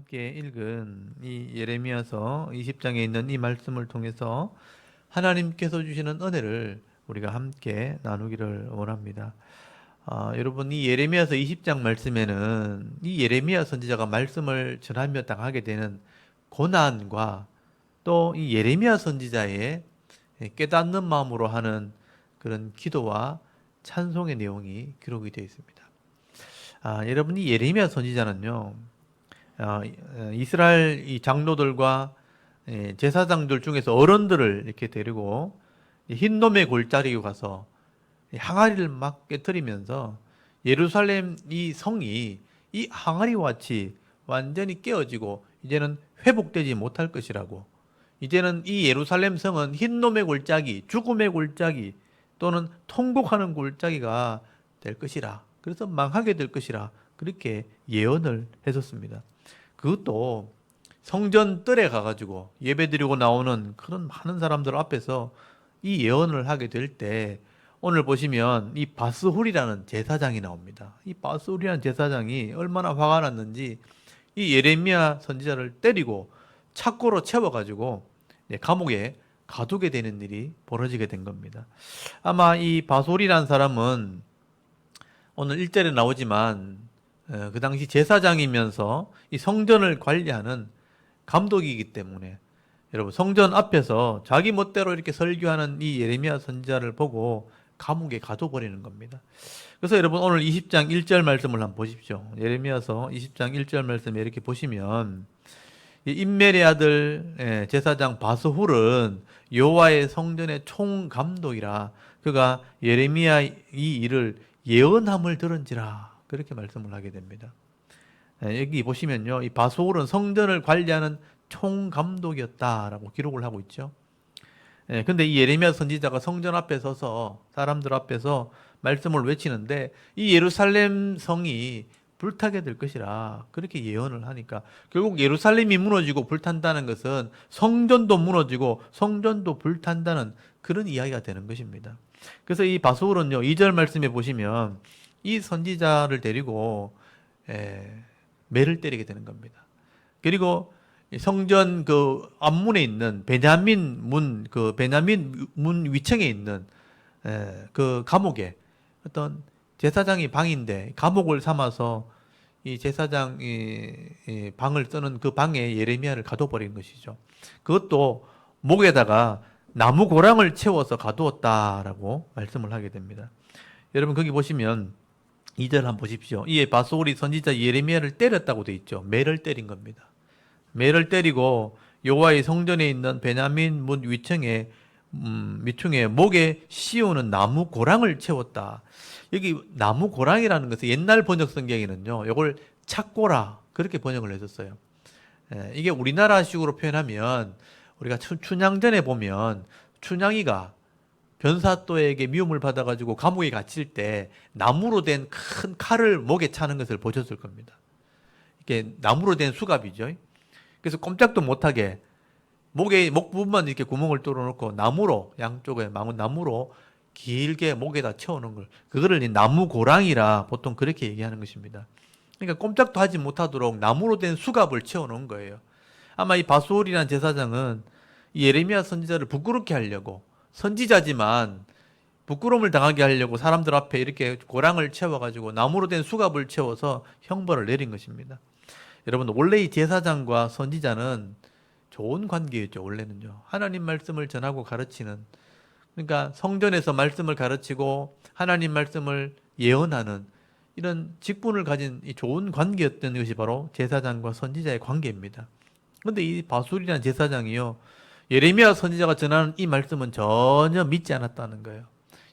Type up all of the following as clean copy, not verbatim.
함께 읽은 이 예레미야서 20장에 있는 이 말씀을 통해서 하나님께서 주시는 은혜를 우리가 함께 나누기를 원합니다. 여러분, 이 예레미야서 20장 말씀에는 이 예레미야 선지자가 말씀을 전하며 당하게 되는 고난과 또 이 예레미야 선지자의 깨닫는 마음으로 하는 그런 기도와 찬송의 내용이 기록이 되어 있습니다. 여러분, 이 예레미야 선지자는요, 이스라엘 이 장로들과 제사장들 중에서 어른들을 이렇게 데리고 흰놈의 골짜기에 가서 항아리를 막 깨뜨리면서 예루살렘 이 성이 이 항아리와 같이 완전히 깨어지고 이제는 회복되지 못할 것이라고, 이제는 이 예루살렘 성은 흰놈의 골짜기, 죽음의 골짜기 또는 통곡하는 골짜기가 될 것이라, 그래서 망하게 될 것이라 그렇게 예언을 했었습니다. 그것도 성전 뜰에 가가지고 예배드리고 나오는 그런 많은 사람들 앞에서 이 예언을 하게 될 때, 오늘 보시면 이 바스훌이라는 제사장이 나옵니다. 이 바스훌이라는 제사장이 얼마나 화가 났는지 이 예레미야 선지자를 때리고 착고로 채워가지고 감옥에 가두게 되는 일이 벌어지게 된 겁니다. 아마 이 바솔이라는 사람은 오늘 1절에 나오지만 그 당시 제사장이면서 이 성전을 관리하는 감독이기 때문에, 여러분, 성전 앞에서 자기 멋대로 이렇게 설교하는 이 예레미야 선지자를 보고 감옥에 가둬버리는 겁니다. 그래서 여러분, 오늘 20장 1절 말씀을 한번 보십시오. 예레미야서 20장 1절 말씀에 이렇게 보시면, 이 임멜의 아들 제사장 바스훌은 여호와의 성전의 총감독이라 그가 예레미야 이 일을 예언함을 들은지라, 그렇게 말씀을 하게 됩니다. 여기 보시면요, 이 바스훌은 성전을 관리하는 총감독이었다라고 기록을 하고 있죠. 근데 이 예레미야 선지자가 성전 앞에 서서 사람들 앞에서 말씀을 외치는데 이 예루살렘 성이 불타게 될 것이라 그렇게 예언을 하니까, 결국 예루살렘이 무너지고 불탄다는 것은 성전도 무너지고 성전도 불탄다는 그런 이야기가 되는 것입니다. 그래서 이 바스훌은요, 2절 말씀에 보시면 이 선지자를 데리고 매를 때리게 되는 겁니다. 그리고 성전 그 앞문에 있는 베냐민 문 위층에 있는 그 감옥에, 어떤 제사장이 방인데 감옥을 삼아서 이 제사장이 방을 쓰는 그 방에 예레미야를 가둬버린 것이죠. 그것도 목에다가 나무 고랑을 채워서 가두었다라고 말씀을 하게 됩니다. 여러분, 거기 보시면 2절 한번 보십시오. 이에 바스홀이 선지자 예레미야를 때렸다고 돼 있죠. 매를 때린 겁니다. 매를 때리고 여호와의 성전에 있는 베냐민 문 위층에 목에 씌우는 나무 고랑을 채웠다. 여기 나무 고랑이라는 것은 옛날 번역 성경에는요, 이걸 착고라 그렇게 번역을 했었어요. 이게 우리나라식으로 표현하면, 우리가 춘향전에 보면 춘향이가 변사또에게 미움을 받아가지고 감옥에 갇힐 때 나무로 된 큰 칼을 목에 차는 것을 보셨을 겁니다. 이게 나무로 된 수갑이죠. 그래서 꼼짝도 못하게 목 부분만 이렇게 구멍을 뚫어놓고 나무로, 양쪽에 망은 나무로 길게 목에다 채우는 걸, 그거를 나무 고랑이라 보통 그렇게 얘기하는 것입니다. 그러니까 꼼짝도 하지 못하도록 나무로 된 수갑을 채워놓은 거예요. 아마 이 바스홀이라는 제사장은 이 예레미야 선지자를 부끄럽게 하려고, 선지자지만 부끄러움을 당하게 하려고 사람들 앞에 이렇게 고랑을 채워가지고 나무로 된 수갑을 채워서 형벌을 내린 것입니다. 여러분, 원래 이 제사장과 선지자는 좋은 관계였죠. 원래는요, 하나님 말씀을 전하고 가르치는, 그러니까 성전에서 말씀을 가르치고 하나님 말씀을 예언하는 이런 직분을 가진 이 좋은 관계였던 것이 바로 제사장과 선지자의 관계입니다. 그런데 이 바술이라는 제사장이요, 예레미야 선지자가 전하는 이 말씀은 전혀 믿지 않았다는 거예요.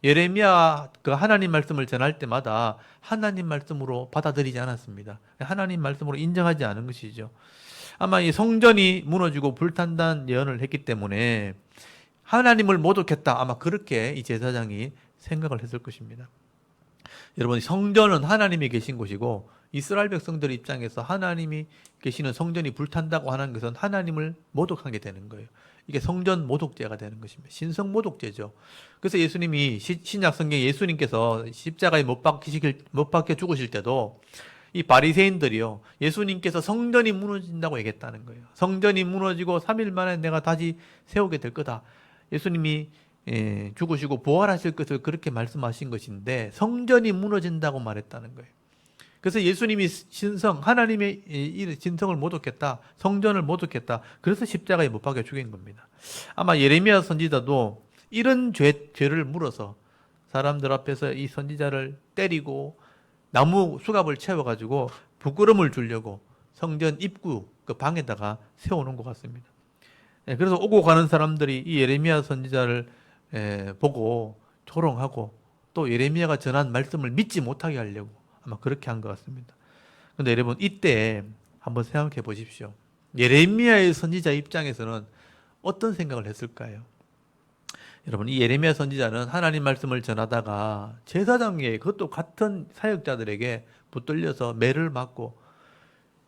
예레미야 그 하나님 말씀을 전할 때마다 하나님 말씀으로 받아들이지 않았습니다. 하나님 말씀으로 인정하지 않은 것이죠. 아마 이 성전이 무너지고 불탄다는 예언을 했기 때문에 하나님을 모독했다, 아마 그렇게 이 제사장이 생각을 했을 것입니다. 여러분, 성전은 하나님이 계신 곳이고 이스라엘 백성들 입장에서 하나님이 계시는 성전이 불탄다고 하는 것은 하나님을 모독하게 되는 거예요. 이게 성전 모독죄가 되는 것입니다. 신성 모독죄죠. 그래서 예수님이 신약 성경에 예수님께서 십자가에 못 박혀 죽으실 때도 이 바리새인들이요, 예수님께서 성전이 무너진다고 얘기했다는 거예요. 성전이 무너지고 3일 만에 내가 다시 세우게 될 거다. 예수님이 죽으시고 부활하실 것을 그렇게 말씀하신 것인데 성전이 무너진다고 말했다는 거예요. 그래서 예수님이 하나님의 이 진성을 못 얻겠다, 성전을 못 얻겠다, 그래서 십자가에 못 박혀 죽인 겁니다. 아마 예레미야 선지자도 이런 죄를 물어서 사람들 앞에서 이 선지자를 때리고 나무 수갑을 채워가지고 부끄럼을 주려고 성전 입구 그 방에다가 세워놓은 것 같습니다. 그래서 오고 가는 사람들이 이 예레미야 선지자를 보고 조롱하고 또 예레미야가 전한 말씀을 믿지 못하게 하려고 아마 그렇게 한 것 같습니다. 그런데 여러분, 이때 한번 생각해 보십시오. 예레미야의 선지자 입장에서는 어떤 생각을 했을까요? 여러분, 이 예레미야 선지자는 하나님 말씀을 전하다가 제사장에게, 그것도 같은 사역자들에게 붙들려서 매를 맞고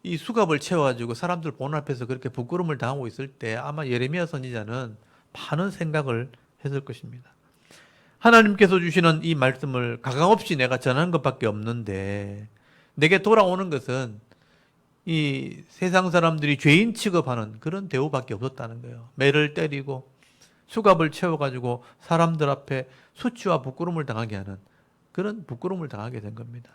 이 수갑을 채워가지고 사람들 보는 앞에서 그렇게 부끄러움을 당하고 있을 때 아마 예레미야 선지자는 많은 생각을 했을 것입니다. 하나님께서 주시는 이 말씀을 가감없이 내가 전하는 것밖에 없는데 내게 돌아오는 것은 이 세상 사람들이 죄인 취급하는 그런 대우밖에 없었다는 거예요. 매를 때리고 수갑을 채워가지고 사람들 앞에 수치와 부끄러움을 당하게 하는 그런 부끄러움을 당하게 된 겁니다.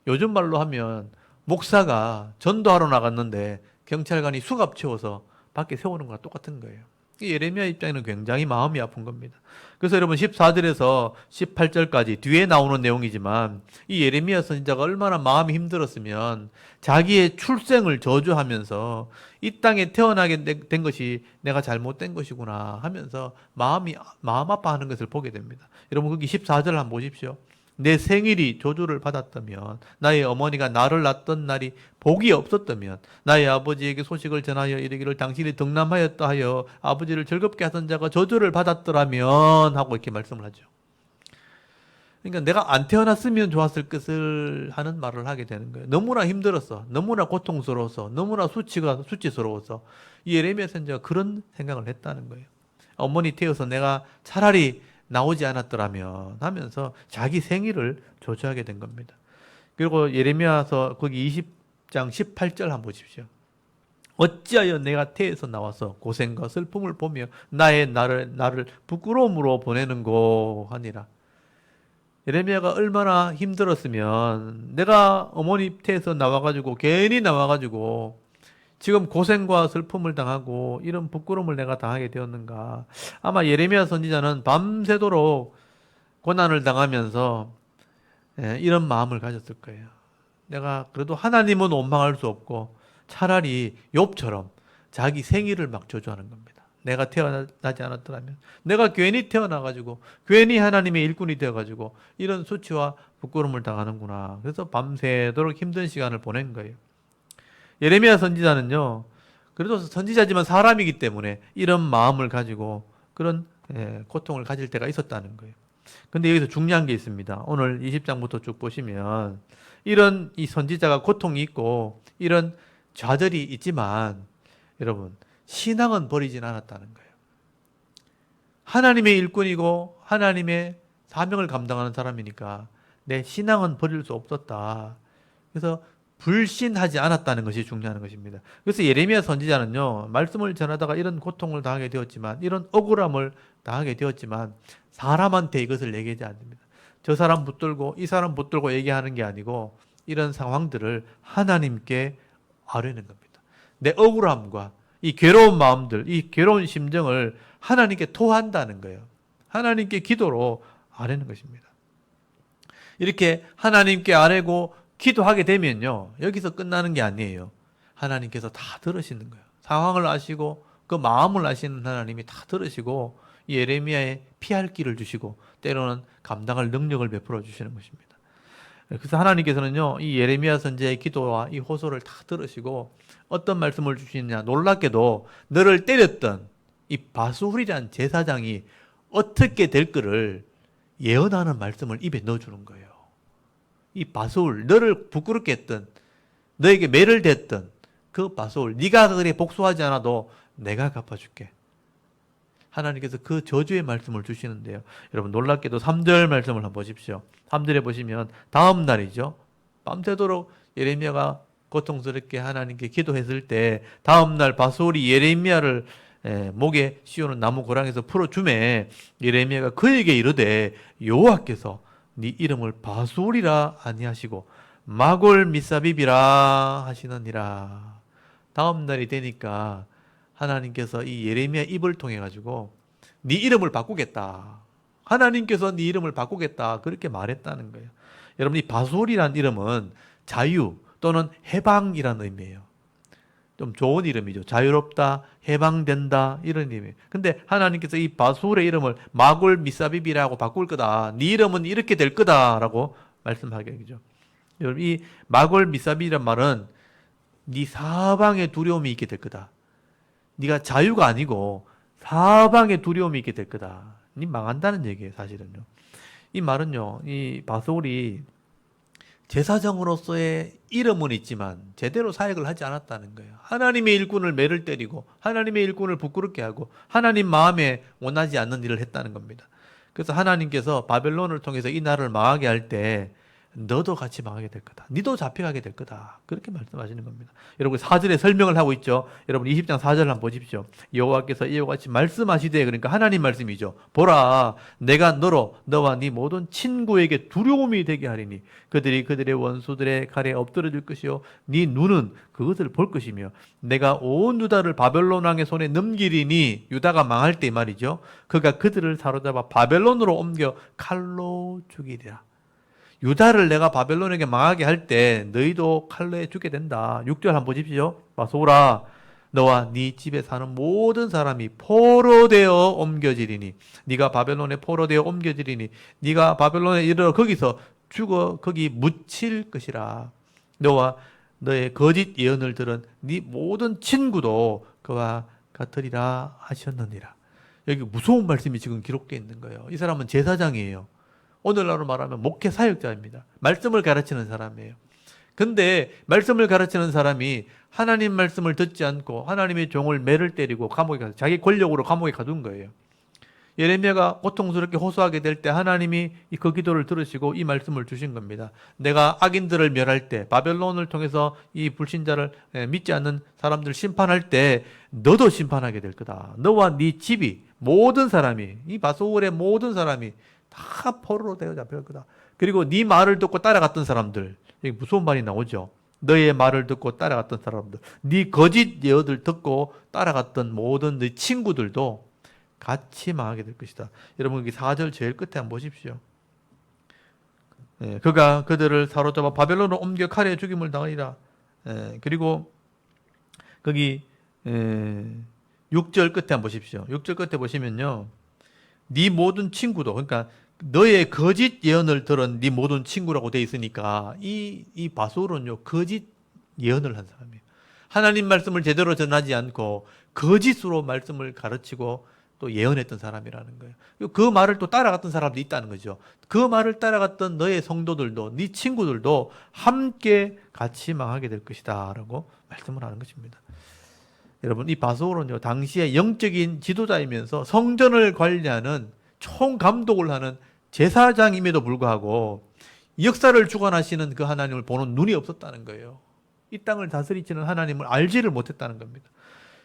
요즘 말로 하면 목사가 전도하러 나갔는데 경찰관이 수갑 채워서 밖에 세우는 거랑 똑같은 거예요. 예레미야 입장에는 굉장히 마음이 아픈 겁니다. 그래서 여러분 14절에서 18절까지 뒤에 나오는 내용이지만 이 예레미야 선지자가 얼마나 마음이 힘들었으면 자기의 출생을 저주하면서 이 땅에 태어나게 된 것이 내가 잘못된 것이구나 하면서 마음 아파하는 것을 보게 됩니다. 여러분 거기 14절 한번 보십시오. 내 생일이 저주를 받았다면, 나의 어머니가 나를 낳던 날이 복이 없었다면, 나의 아버지에게 소식을 전하여 이르기를 당신이 덕남하였다 하여 아버지를 즐겁게 하던 자가 저주를 받았더라면 하고 이렇게 말씀을 하죠. 그러니까 내가 안 태어났으면 좋았을 것을 하는 말을 하게 되는 거예요. 너무나 힘들었어, 너무나 고통스러워서, 너무나 수치스러워서 이 예레미야 선지자가 그런 생각을 했다는 거예요. 어머니 태어서 내가 차라리 나오지 않았더라면 하면서 자기 생일을 저주하게 된 겁니다. 그리고 예레미야서 거기 20장 18절 한번 보십시오. 어찌하여 내가 태에서 나와서 고생과 슬픔을 보며 나를 부끄러움으로 보내는고 하니라. 예레미야가 얼마나 힘들었으면 내가 어머니 태에서 나와가지고 괜히 나와가지고 지금 고생과 슬픔을 당하고 이런 부끄러움을 내가 당하게 되었는가. 아마 예레미야 선지자는 밤새도록 고난을 당하면서 이런 마음을 가졌을 거예요. 내가 그래도 하나님은 원망할 수 없고 차라리 욥처럼 자기 생일을 막 저주하는 겁니다. 내가 태어나지 않았더라면, 내가 괜히 태어나가지고 괜히 하나님의 일꾼이 되어가지고 이런 수치와 부끄러움을 당하는구나. 그래서 밤새도록 힘든 시간을 보낸 거예요. 예레미야 선지자는요, 그래도 선지자지만 사람이기 때문에 이런 마음을 가지고 그런 고통을 가질 때가 있었다는 거예요. 근데 여기서 중요한 게 있습니다. 오늘 20장부터 쭉 보시면 이런 이 선지자가 고통이 있고 이런 좌절이 있지만 여러분, 신앙은 버리진 않았다는 거예요. 하나님의 일꾼이고 하나님의 사명을 감당하는 사람이니까 내 신앙은 버릴 수 없었다. 그래서 불신하지 않았다는 것이 중요한 것입니다. 그래서 예레미야 선지자는요, 말씀을 전하다가 이런 고통을 당하게 되었지만, 이런 억울함을 당하게 되었지만 사람한테 이것을 얘기하지 않습니다. 저 사람 붙들고 이 사람 붙들고 얘기하는 게 아니고 이런 상황들을 하나님께 아뢰는 겁니다. 내 억울함과 이 괴로운 마음들, 이 괴로운 심정을 하나님께 토한다는 거예요. 하나님께 기도로 아뢰는 것입니다. 이렇게 하나님께 아뢰고 기도하게 되면요, 여기서 끝나는 게 아니에요. 하나님께서 다 들으시는 거예요. 상황을 아시고 그 마음을 아시는 하나님이 다 들으시고 예레미야에 피할 길을 주시고 때로는 감당할 능력을 베풀어 주시는 것입니다. 그래서 하나님께서는요, 이 예레미야 선지자의 기도와 이 호소를 다 들으시고 어떤 말씀을 주시느냐, 놀랍게도 너를 때렸던 이 바수훌이라는 제사장이 어떻게 될 거를 예언하는 말씀을 입에 넣어주는 거예요. 이 바수훌, 너를 부끄럽게 했던, 너에게 매를 댔던 그 바수훌, 네가 그래 복수하지 않아도 내가 갚아줄게. 하나님께서 그 저주의 말씀을 주시는데요. 여러분 놀랍게도 3절 말씀을 한번 보십시오. 3절에 보시면 다음 날이죠. 밤새도록 예레미야가 고통스럽게 하나님께 기도했을 때 다음날 바솔이 예레미야를 목에 씌우는 나무 고랑에서 풀어주매 예레미야가 그에게 이르되 여호와께서 네 이름을 바솔이라 아니하시고 마골 미사비비라 하시느니라. 다음날이 되니까 하나님께서 이 예레미야 입을 통해 가지고 네 이름을 바꾸겠다. 하나님께서 네 이름을 바꾸겠다. 그렇게 말했다는 거예요. 여러분, 이 바솔이라는 이름은 자유 또는 해방이라는 의미예요. 좀 좋은 이름이죠. 자유롭다, 해방된다 이런 의미예요. 근데 하나님께서 이 바솔의 이름을 마골 미사비비라고 바꿀 거다. 네 이름은 이렇게 될 거다라고 말씀하게 되죠. 여러분, 이 마골 미사비란 말은 네 사방에 두려움이 있게 될 거다. 네가 자유가 아니고 사방에 두려움이 있게 될 거다. 네 망한다는 얘기예요, 사실은요. 이 말은요, 이 바솔이 제사장으로서의 이름은 있지만 제대로 사역을 하지 않았다는 거예요. 하나님의 일꾼을 매를 때리고 하나님의 일꾼을 부끄럽게 하고 하나님 마음에 원하지 않는 일을 했다는 겁니다. 그래서 하나님께서 바벨론을 통해서 이 나라를 망하게 할 때 너도 같이 망하게 될 거다. 니도 잡혀가게 될 거다. 그렇게 말씀하시는 겁니다. 여러분 4절에 설명을 하고 있죠. 여러분 20장 4절 한번 보십시오. 여호와께서 이와 같이 말씀하시되, 그러니까 하나님 말씀이죠. 보라, 내가 너와 네 모든 친구에게 두려움이 되게 하리니 그들이 그들의 원수들의 칼에 엎드러질 것이요 네 눈은 그것을 볼 것이며 내가 온 유다를 바벨론 왕의 손에 넘기리니, 유다가 망할 때 말이죠. 그가 그들을 사로잡아 바벨론으로 옮겨 칼로 죽이리라. 유다를 내가 바벨론에게 망하게 할 때 너희도 칼로에 죽게 된다. 6절 한번 보십시오. 바소라, 너와 네 집에 사는 모든 사람이 포로되어 옮겨지리니 네가 바벨론에 포로되어 옮겨지리니 네가 바벨론에 이르러 거기서 죽어 거기 묻힐 것이라. 너와 너의 거짓 예언을 들은 네 모든 친구도 그와 같으리라 하셨느니라. 여기 무서운 말씀이 지금 기록되어 있는 거예요. 이 사람은 제사장이에요. 오늘날로 말하면 목회 사역자입니다. 말씀을 가르치는 사람이에요. 근데 말씀을 가르치는 사람이 하나님 말씀을 듣지 않고 하나님의 종을 매를 때리고 감옥에 가서 자기 권력으로 감옥에 가둔 거예요. 예레미야가 고통스럽게 호소하게 될 때 하나님이 그 기도를 들으시고 이 말씀을 주신 겁니다. 내가 악인들을 멸할 때, 바벨론을 통해서 이 불신자를 믿지 않는 사람들을 심판할 때 너도 심판하게 될 거다. 너와 네 집이, 모든 사람이, 이 바소울의 모든 사람이 다 포로로 되어 잡힐 거다. 그리고 네 말을 듣고 따라갔던 사람들, 여기 무서운 말이 나오죠. 너의 말을 듣고 따라갔던 사람들, 네 거짓 예언을 듣고 따라갔던 모든 네 친구들도 같이 망하게 될 것이다. 여러분 여기 4절 제일 끝에 한번 보십시오. 그가 그들을 사로잡아 바벨론으로 옮겨 칼에 죽임을 당하리라. 그리고 거기 6절 끝에 한번 보십시오. 6절 끝에 보시면요, 네 모든 친구도, 그러니까 너의 거짓 예언을 들은 네 모든 친구라고 돼 있으니까 이 바솔은요 거짓 예언을 한 사람이에요. 하나님 말씀을 제대로 전하지 않고 거짓으로 말씀을 가르치고 또 예언했던 사람이라는 거예요. 그 말을 또 따라갔던 사람도 있다는 거죠. 그 말을 따라갔던 너의 성도들도, 네 친구들도 함께 같이 망하게 될 것이다 라고 말씀을 하는 것입니다. 여러분 이 바솔은요 당시에 영적인 지도자이면서 성전을 관리하는 총감독을 하는 제사장임에도 불구하고 역사를 주관하시는 그 하나님을 보는 눈이 없었다는 거예요. 이 땅을 다스리시는 하나님을 알지를 못했다는 겁니다.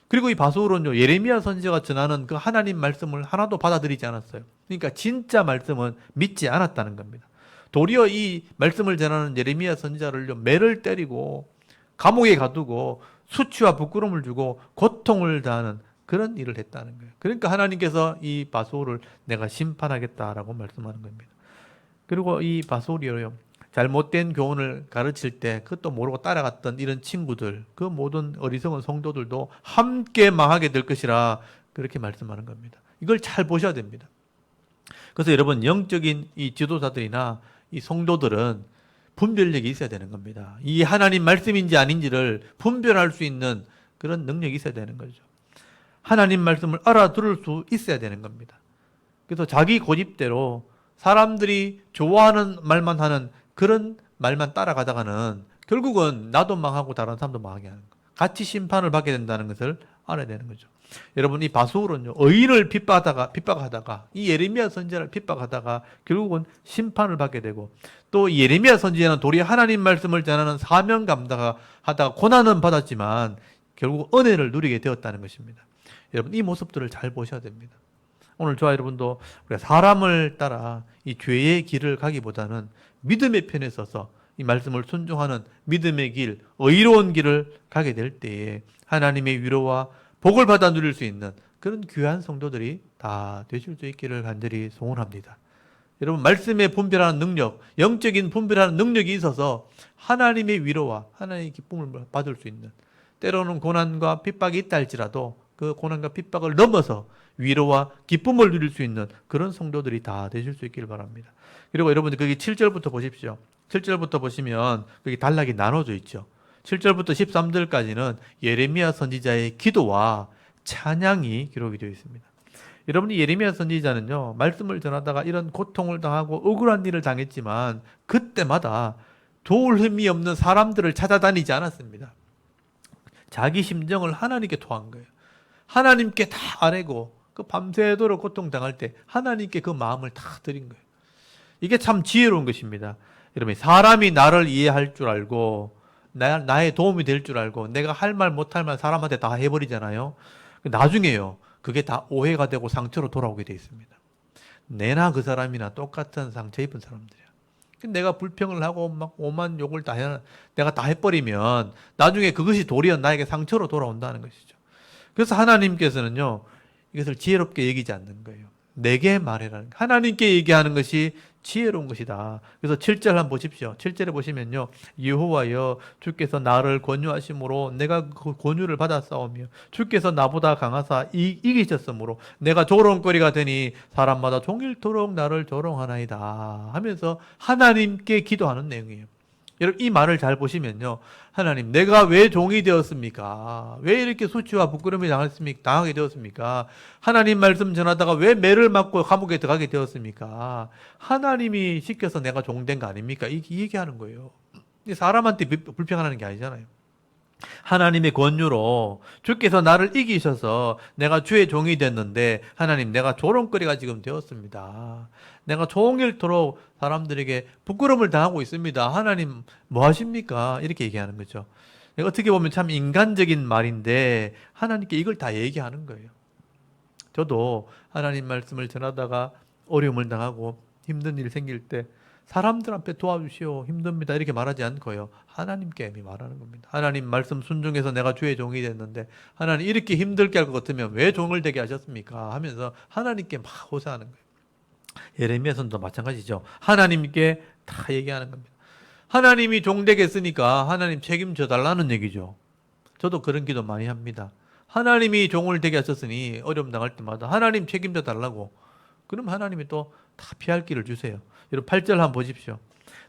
그리고 이 바솔은요 예레미야 선지자가 전하는 그 하나님 말씀을 하나도 받아들이지 않았어요. 그러니까 진짜 말씀은 믿지 않았다는 겁니다. 도리어 이 말씀을 전하는 예레미야 선지자를 매를 때리고 감옥에 가두고 수치와 부끄러움을 주고 고통을 당하는 그런 일을 했다는 거예요. 그러니까 하나님께서 이 바솔을 내가 심판하겠다라고 말씀하는 겁니다. 그리고 이 바솔이요 잘못된 교훈을 가르칠 때 그것도 모르고 따라갔던 이런 친구들, 그 모든 어리석은 성도들도 함께 망하게 될 것이라 그렇게 말씀하는 겁니다. 이걸 잘 보셔야 됩니다. 그래서 여러분 영적인 이 지도자들이나 이 성도들은 분별력이 있어야 되는 겁니다. 이 하나님 말씀인지 아닌지를 분별할 수 있는 그런 능력이 있어야 되는 거죠. 하나님 말씀을 알아들을 수 있어야 되는 겁니다. 그래서 자기 고집대로 사람들이 좋아하는 말만 하는 그런 말만 따라가다가는 결국은 나도 망하고 다른 사람도 망하게 하는 거예요. 같이 심판을 받게 된다는 것을 알아야 되는 거죠. 여러분, 이 바수울은요, 의인을 핍박하다가 이 예레미야 선지자를 핍박하다가 결국은 심판을 받게 되고, 또 예레미야 선지자는 도리어 하나님 말씀을 전하는 사명 감당하다가 고난은 받았지만 결국 은혜를 누리게 되었다는 것입니다. 여러분, 이 모습들을 잘 보셔야 됩니다. 오늘 저와 여러분도 우리가 사람을 따라 이 죄의 길을 가기보다는 믿음의 편에 서서 이 말씀을 순종하는 믿음의 길, 의로운 길을 가게 될 때에 하나님의 위로와 복을 받아 누릴 수 있는 그런 귀한 성도들이 다 되실 수 있기를 간절히 소원합니다. 여러분, 말씀에 분별하는 능력, 영적인 분별하는 능력이 있어서 하나님의 위로와 하나님의 기쁨을 받을 수 있는, 때로는 고난과 핍박이 있다 할지라도 그 고난과 핍박을 넘어서 위로와 기쁨을 누릴 수 있는 그런 성도들이 다 되실 수 있기를 바랍니다. 그리고 여러분들 거기 7절부터 보십시오. 7절부터 보시면 거기 단락이 나눠져 있죠. 7절부터 13절까지는 예레미야 선지자의 기도와 찬양이 기록이 되어 있습니다. 여러분이 예레미야 선지자는요, 말씀을 전하다가 이런 고통을 당하고 억울한 일을 당했지만 그때마다 도울 힘이 없는 사람들을 찾아다니지 않았습니다. 자기 심정을 하나님께 토한 거예요. 하나님께 다 아뢰고 그 밤새도록 고통당할 때 하나님께 그 마음을 다 드린 거예요. 이게 참 지혜로운 것입니다. 여러분, 사람이 나를 이해할 줄 알고 나의 도움이 될 줄 알고 내가 할 말 못할 말 사람한테 다 해버리잖아요. 나중에요, 그게 다 오해가 되고 상처로 돌아오게 돼 있습니다. 내나 그 사람이나 똑같은 상처 입은 사람들이야. 내가 불평을 하고 막 오만 욕을 내가 다 해버리면 나중에 그것이 도리어 나에게 상처로 돌아온다는 것이죠. 그래서 하나님께서는요, 이것을 지혜롭게 얘기지 않는 거예요. 내게 말해라는, 하나님께 얘기하는 것이 지혜로운 것이다. 그래서 7절 한번 보십시오. 7절에 보시면요, 여호와여, 주께서 나를 권유하심으로 내가 그 권유를 받았사오며 주께서 나보다 강하사 이기셨으므로 내가 조롱거리가 되니 사람마다 종일토록 나를 조롱하나이다 하면서 하나님께 기도하는 내용이에요. 여러분, 이 말을 잘 보시면요, 하나님, 내가 왜 종이 되었습니까? 왜 이렇게 수치와 부끄러움이 당하게 되었습니까? 하나님 말씀 전하다가 왜 매를 맞고 감옥에 들어가게 되었습니까? 하나님이 시켜서 내가 종된 거 아닙니까? 이 얘기하는 거예요. 사람한테 불평하는 게 아니잖아요. 하나님의 권유로 주께서 나를 이기셔서 내가 주의 종이 됐는데, 하나님, 내가 조롱거리가 지금 되었습니다. 내가 종일토록 사람들에게 부끄러움을 당하고 있습니다. 하나님, 뭐 하십니까? 이렇게 얘기하는 거죠. 어떻게 보면 참 인간적인 말인데 하나님께 이걸 다 얘기하는 거예요. 저도 하나님 말씀을 전하다가 어려움을 당하고 힘든 일이 생길 때 사람들 앞에 도와주시오, 힘듭니다, 이렇게 말하지 않고요, 하나님께 말하는 겁니다. 하나님 말씀 순종해서 내가 주의 종이 됐는데 하나님, 이렇게 힘들게 할 것 같으면 왜 종을 되게 하셨습니까? 하면서 하나님께 막 호소하는 거예요. 예레미야 선도 마찬가지죠. 하나님께 다 얘기하는 겁니다. 하나님이 종 되게 했으니까 하나님 책임져 달라는 얘기죠. 저도 그런 기도 많이 합니다. 하나님이 종을 되게 하셨으니 어려움 당할 때마다 하나님 책임져 달라고. 그럼 하나님이 또 다 피할 길을 주세요. 여러분, 8절 한번 보십시오.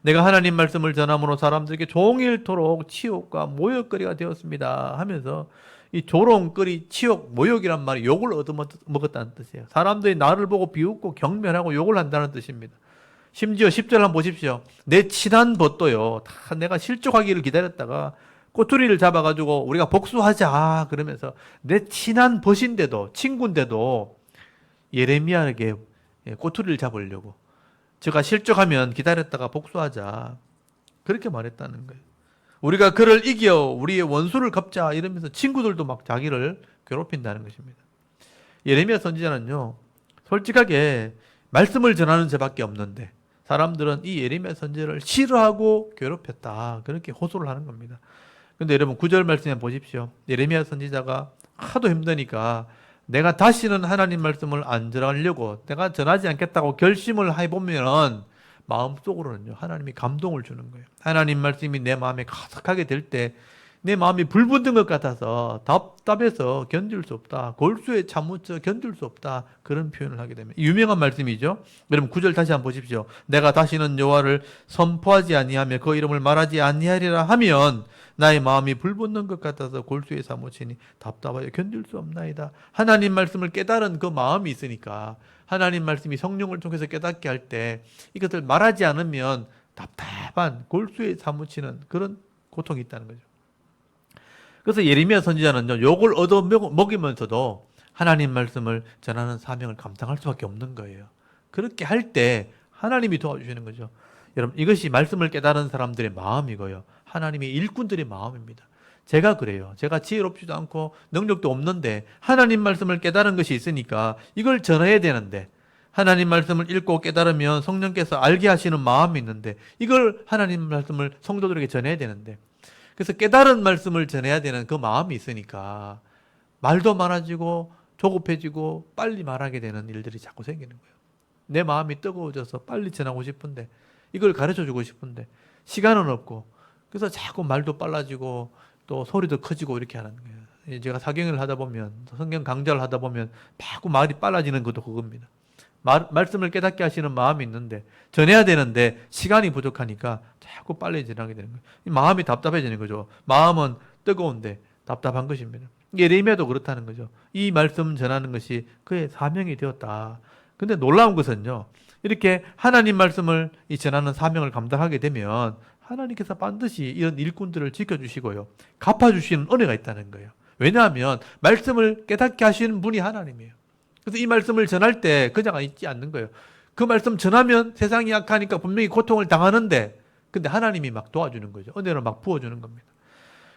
내가 하나님 말씀을 전함으로 사람들에게 종일토록 치욕과 모욕거리가 되었습니다 하면서, 이 조롱거리, 치욕, 모욕이란 말이 욕을 얻어먹었다는 뜻이에요. 사람들이 나를 보고 비웃고 경멸하고 욕을 한다는 뜻입니다. 심지어 10절 한번 보십시오. 내 친한 벗도요, 다 내가 실족하기를 기다렸다가 꼬투리를 잡아가지고 우리가 복수하자 그러면서 내 친한 벗인데도, 친구인데도 예레미야에게 꼬투리를 잡으려고, 제가 실족하면 기다렸다가 복수하자, 그렇게 말했다는 거예요. 우리가 그를 이겨 우리의 원수를 갚자 이러면서 친구들도 막 자기를 괴롭힌다는 것입니다. 예레미야 선지자는요, 솔직하게 말씀을 전하는 자밖에 없는데 사람들은 이 예레미야 선지자를 싫어하고 괴롭혔다, 그렇게 호소를 하는 겁니다. 근데 여러분, 9절 말씀에 보십시오. 예레미야 선지자가 하도 힘드니까 내가 다시는 하나님 말씀을 안 전하려고, 내가 전하지 않겠다고 결심을 해보면 마음속으로는요, 하나님이 감동을 주는 거예요. 하나님 말씀이 내 마음에 가득하게 될 때 내 마음이 불붙은 것 같아서 답답해서 견딜 수 없다, 골수에 차묻혀 견딜 수 없다, 그런 표현을 하게 됩니다. 유명한 말씀이죠. 여러분, 9절 다시 한번 보십시오. 내가 다시는 여호와를 선포하지 아니하며 그 이름을 말하지 아니하리라 하면 나의 마음이 불붙는 것 같아서 골수에 사무치니 답답하여 견딜 수 없나이다. 하나님 말씀을 깨달은 그 마음이 있으니까, 하나님 말씀이 성령을 통해서 깨닫게 할 때 이것을 말하지 않으면 답답한 골수에 사무치는 그런 고통이 있다는 거죠. 그래서 예레미야 선지자는요, 욕을 얻어 먹이면서도 하나님 말씀을 전하는 사명을 감당할 수밖에 없는 거예요. 그렇게 할 때 하나님이 도와주시는 거죠. 여러분, 이것이 말씀을 깨달은 사람들의 마음이고요. 하나님의 일꾼들의 마음입니다. 제가 그래요. 제가 지혜롭지도 않고 능력도 없는데 하나님 말씀을 깨달은 것이 있으니까 이걸 전해야 되는데, 하나님 말씀을 읽고 깨달으면 성령께서 알게 하시는 마음이 있는데 이걸 하나님 말씀을 성도들에게 전해야 되는데, 그래서 깨달은 말씀을 전해야 되는 그 마음이 있으니까 말도 많아지고 조급해지고 빨리 말하게 되는 일들이 자꾸 생기는 거예요. 내 마음이 뜨거워져서 빨리 전하고 싶은데, 이걸 가르쳐 주고 싶은데 시간은 없고, 그래서 자꾸 말도 빨라지고 또 소리도 커지고 이렇게 하는 거예요. 제가 사경을 하다 보면, 성경 강좌를 하다 보면 자꾸 말이 빨라지는 것도 그겁니다. 말씀을 깨닫게 하시는 마음이 있는데, 전해야 되는데 시간이 부족하니까 자꾸 빨리 전하게 되는 거예요. 마음이 답답해지는 거죠. 마음은 뜨거운데 답답한 것입니다. 예레미야도 그렇다는 거죠. 이 말씀 전하는 것이 그의 사명이 되었다. 근데 놀라운 것은요, 이렇게 하나님 말씀을 전하는 사명을 감당하게 되면 하나님께서 반드시 이런 일꾼들을 지켜주시고요, 갚아주시는 은혜가 있다는 거예요. 왜냐하면 말씀을 깨닫게 하시는 분이 하나님이에요. 그래서 이 말씀을 전할 때 그냥 있지 않는 거예요. 그 말씀 전하면 세상이 약하니까 분명히 고통을 당하는데, 근데 하나님이 막 도와주는 거죠. 은혜를 막 부어주는 겁니다.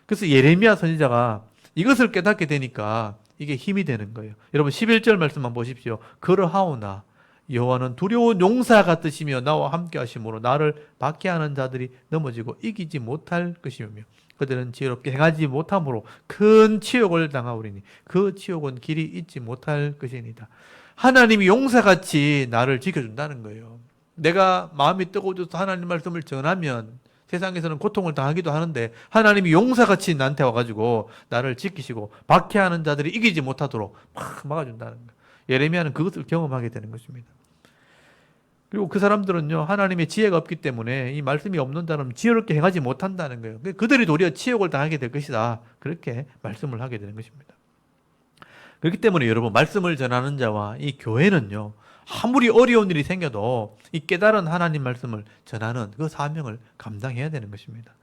그래서 예레미야 선지자가 이것을 깨닫게 되니까 이게 힘이 되는 거예요. 여러분 11절 말씀만 보십시오. 그러하오나 여호와는 두려운 용사 같으시며 나와 함께 하심으로 나를 박해하는 자들이 넘어지고 이기지 못할 것이며 그들은 지혜롭게 행하지 못함으로 큰 치욕을 당하오리니 그 치욕은 길이 잊지 못할 것이니이다. 하나님이 용사같이 나를 지켜준다는 거예요. 내가 마음이 뜨거워져서 하나님 말씀을 전하면 세상에서는 고통을 당하기도 하는데 하나님이 용사같이 나한테 와가지고 나를 지키시고 박해하는 자들이 이기지 못하도록 막 막아준다는 거예요. 예레미야는 그것을 경험하게 되는 것입니다. 그리고 그 사람들은요, 하나님의 지혜가 없기 때문에 이 말씀이 없는 자는 지혜롭게 행하지 못한다는 거예요. 그들이 도리어 치욕을 당하게 될 것이다. 그렇게 말씀을 하게 되는 것입니다. 그렇기 때문에 여러분, 말씀을 전하는 자와 이 교회는요, 아무리 어려운 일이 생겨도 이 깨달은 하나님 말씀을 전하는 그 사명을 감당해야 되는 것입니다.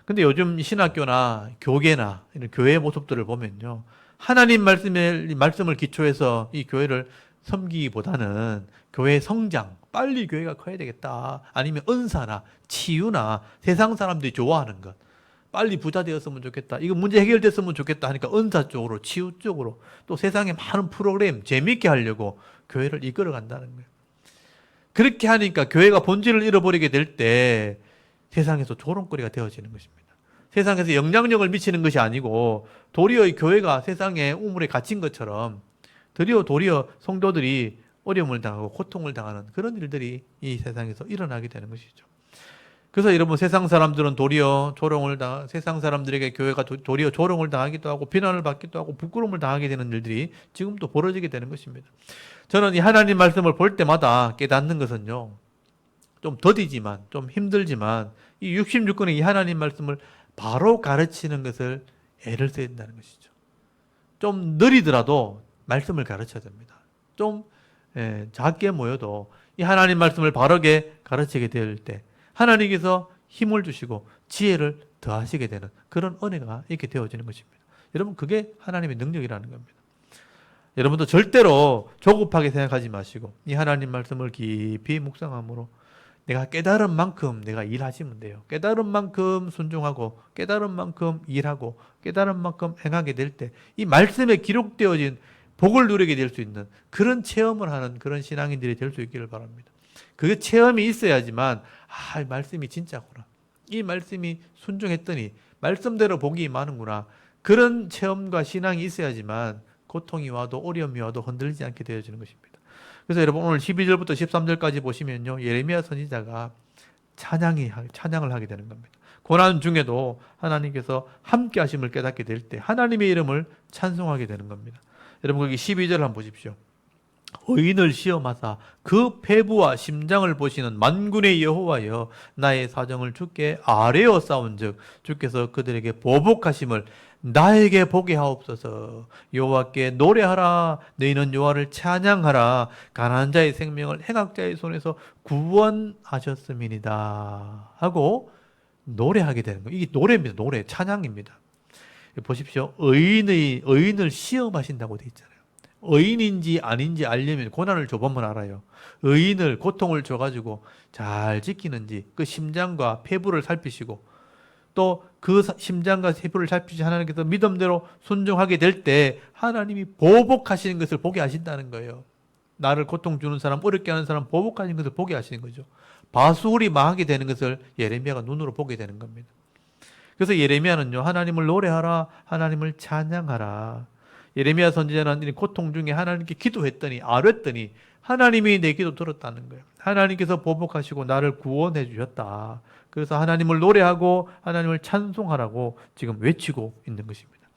근데 요즘 신학교나 교계나 이런 교회의 모습들을 보면요, 하나님 말씀을 기초해서 이 교회를 섬기기보다는 교회의 성장, 빨리 교회가 커야 되겠다, 아니면 은사나 치유나 세상 사람들이 좋아하는 것, 빨리 부자 되었으면 좋겠다, 이거 문제 해결됐으면 좋겠다 하니까 은사 쪽으로, 치유 쪽으로, 또 세상에 많은 프로그램 재미있게 하려고 교회를 이끌어 간다는 거예요. 그렇게 하니까 교회가 본질을 잃어버리게 될 때 세상에서 조롱거리가 되어지는 것입니다. 세상에서 영향력을 미치는 것이 아니고 도리어 이 교회가 세상에 우물에 갇힌 것처럼 도리어 성도들이 어려움을 당하고 고통을 당하는 그런 일들이 이 세상에서 일어나게 되는 것이죠. 그래서 여러분, 세상 사람들은 세상 사람들에게 교회가 도리어 조롱을 당하기도 하고 비난을 받기도 하고 부끄러움을 당하게 되는 일들이 지금도 벌어지게 되는 것입니다. 저는 이 하나님 말씀을 볼 때마다 깨닫는 것은요, 좀 더디지만, 좀 힘들지만 이 66권의 이 하나님 말씀을 바로 가르치는 것을 애를 써야 된다는 것이죠. 좀 느리더라도 말씀을 가르쳐야 됩니다. 좀 작게 모여도 이 하나님 말씀을 바르게 가르치게 될 때 하나님께서 힘을 주시고 지혜를 더하시게 되는 그런 은혜가 있게 되어지는 것입니다. 여러분, 그게 하나님의 능력이라는 겁니다. 여러분도 절대로 조급하게 생각하지 마시고 이 하나님 말씀을 깊이 묵상함으로 내가 깨달은 만큼 내가 일하시면 돼요. 깨달은 만큼 순종하고 깨달은 만큼 일하고 깨달은 만큼 행하게 될 때 이 말씀에 기록되어진 복을 누리게 될 수 있는 그런 체험을 하는 그런 신앙인들이 될 수 있기를 바랍니다. 그 체험이 있어야지만 이 말씀이 진짜구나, 이 말씀이 순종했더니 말씀대로 복이 많은구나, 그런 체험과 신앙이 있어야지만 고통이 와도 어려움이 와도 흔들리지 않게 되어지는 것입니다. 그래서 여러분, 오늘 12절부터 13절까지 보시면요, 예레미야 선지자가 찬양을 하게 되는 겁니다. 고난 중에도 하나님께서 함께 하심을 깨닫게 될 때 하나님의 이름을 찬송하게 되는 겁니다. 여러분, 거기 12절 한번 보십시오. 의인을 시험하사 그 배부와 심장을 보시는 만군의 여호와여, 나의 사정을 주께 아뢰어 싸운즉 주께서 그들에게 보복하심을 나에게 보게 하옵소서. 여호와께 노래하라. 너희는 여호와를 찬양하라. 가난한 자의 생명을 행악자의 손에서 구원하셨음이니이다 하고 노래하게 되는 거예요. 이게 노래입니다. 노래, 찬양입니다. 보십시오. 의인을 시험하신다고 돼 있잖아요. 의인인지 아닌지 알려면 고난을 줘보면 알아요. 의인을 고통을 줘가지고 잘 지키는지 그 심장과 폐부를 살피시고 또 그 심장과 폐부를 살피시 하나님께서 믿음대로 순종하게 될 때 하나님이 보복하시는 것을 보게 하신다는 거예요. 나를 고통 주는 사람, 어렵게 하는 사람 보복하시는 것을 보게 하시는 거죠. 바수울이 망하게 되는 것을 예레미야가 눈으로 보게 되는 겁니다. 그래서 예레미야는요, 하나님을 노래하라, 하나님을 찬양하라. 예레미야 선지자는 이 고통 중에 하나님께 기도했더니, 아뢰더니 하나님이 내 기도 들었다는 거예요. 하나님께서 보복하시고 나를 구원해 주셨다. 그래서 하나님을 노래하고 하나님을 찬송하라고 지금 외치고 있는 것입니다.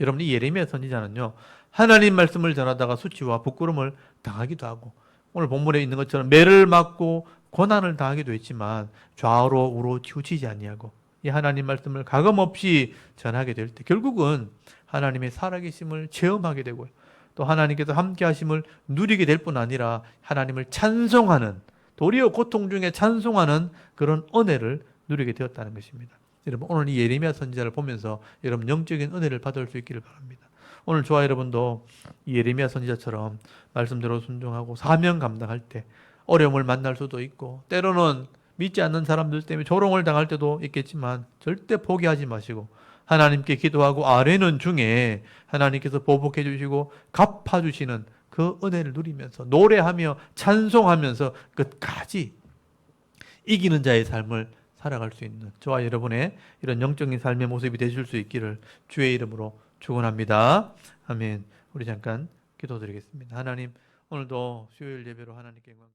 여러분, 이 예레미야 선지자는요, 하나님 말씀을 전하다가 수치와 부끄러움을 당하기도 하고, 오늘 본문에 있는 것처럼 매를 맞고 고난을 당하기도 했지만 좌우로 우로 치우치지 아니하고 이 하나님 말씀을 가감없이 전하게 될 때 결국은 하나님의 살아계심을 체험하게 되고요. 또 하나님께서 함께 하심을 누리게 될 뿐 아니라 하나님을 찬송하는, 도리어 고통 중에 찬송하는 그런 은혜를 누리게 되었다는 것입니다. 여러분, 오늘 이 예레미야 선지자를 보면서 여러분 영적인 은혜를 받을 수 있기를 바랍니다. 오늘 저와 여러분도 이 예레미야 선지자처럼 말씀대로 순종하고 사명 감당할 때 어려움을 만날 수도 있고 때로는 믿지 않는 사람들 때문에 조롱을 당할 때도 있겠지만 절대 포기하지 마시고 하나님께 기도하고 아뢰는 중에 하나님께서 보복해 주시고 갚아 주시는 그 은혜를 누리면서 노래하며 찬송하면서 끝까지 이기는 자의 삶을 살아갈 수 있는 저와 여러분의 이런 영적인 삶의 모습이 되실 수 있기를 주의 이름으로 축원합니다. 아멘. 우리 잠깐 기도드리겠습니다. 하나님, 오늘도 수요일 예배로 하나님께 영광